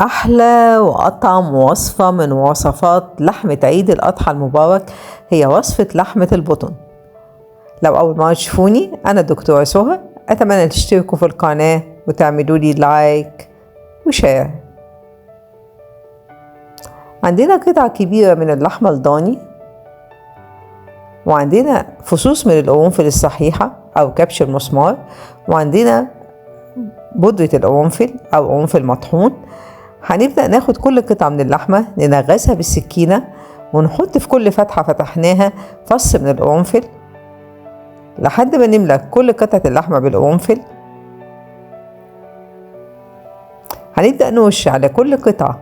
أحلى وأطعم وصفة من وصفات لحمة عيد الأضحى المبارك هي وصفة لحمة البطن. لو أول مرة تشوفوني، أنا الدكتورة سهى. أتمنى تشتركوا في القناة وتعملوا لي لايك وشير. عندنا قطعة كبيرة من اللحمة الضاني، وعندنا فصوص من القرنفل الصحيحة أو كبش المسمار، وعندنا بودرة القرنفل أو قرنفل مطحون. هنبدأ ناخد كل قطعة من اللحمة ننغزها بالسكينة، ونحط في كل فتحة فتحناها فص من القرنفل لحد ما نملى كل قطعة اللحمة بالقرنفل. هنبدأ نرش على كل قطعة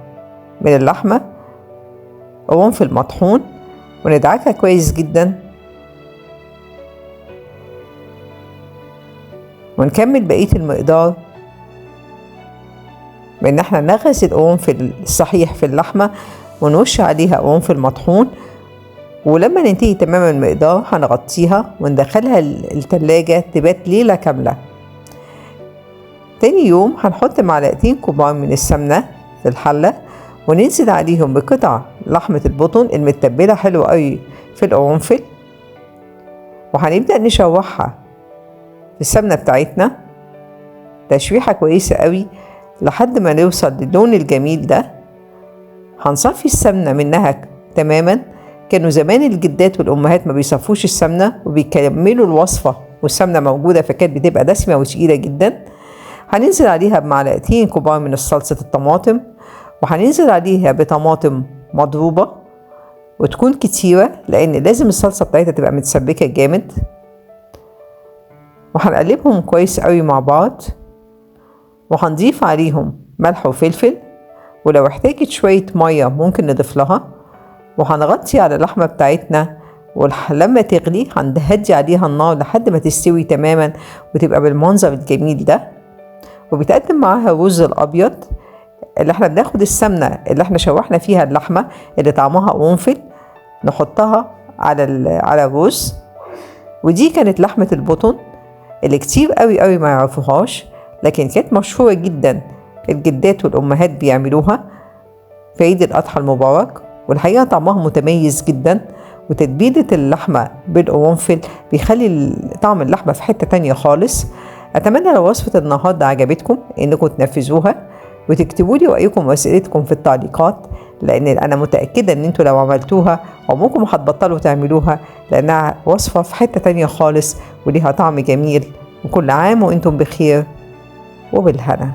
من اللحمة قرنفل مطحون وندعكها كويس جدا، ونكمل بقية المقدار بان احنا نغرس القرنفل الصحيح في اللحمة ونرش عليها قرنفل مطحون. ولما ننتهي تماما المقدار هنغطيها وندخلها التلاجة تبات ليلة كاملة. تاني يوم هنحط معلقتين كبار من السمنة في الحلة، وننزل عليهم بقطع لحمة البطن المتبلة حلو قوي في القرنفل، وهنبدأ نشوحها في السمنة بتاعتنا تشويحة كويسة قوي لحد ما نوصل للون الجميل ده. هنصفي السمنة منها تماما. كانوا زمان الجدات والأمهات ما بيصفوش السمنة وبيكملوا الوصفة والسمنة موجودة، فكانت بتبقى دسمة وتقيلة جدا. هننزل عليها بمعلقتين كبار من صلصة الطماطم، وهننزل عليها بطماطم مضروبة وتكون كتيرة لأن لازم الصلصة بتاعتها تبقى متسبكة جامد. وهنقلبهم كويس قوي مع بعض، وهنضيف عليهم ملح وفلفل، ولو احتاجت شوية مية ممكن نضيف لها. وهنغطي على اللحمة بتاعتنا، ولما تغلي هنهدي عليها النار لحد ما تستوي تماما وتبقى بالمنظر الجميل ده. وبيتقدم معاها الرز الأبيض اللي احنا بناخد السمنة اللي احنا شوحنا فيها اللحمة اللي طعمها قرنفل نحطها على الرز. ودي كانت لحمة البطن اللي كتير قوي قوي ما يعرفوهاش، لكن كانت مشهورة جدا. الجدات والأمهات بيعملوها في عيد الأضحى المبارك، والحقيقة طعمها متميز جدا. وتتبيلة اللحمة بالقرنفل بيخلي طعم اللحمة في حتة تانية خالص. أتمنى لو وصفة النهاردة عجبتكم إنكم تنفذوها وتكتبوا لي رأيكم وأسئلتكم في التعليقات، لأن أنا متأكدة إن انتوا لو عملتوها عمركم هتبطلوا تعملوها، لأنها وصفة في حتة تانية خالص وليها طعم جميل. وكل عام وإنتم بخير وبالهنا.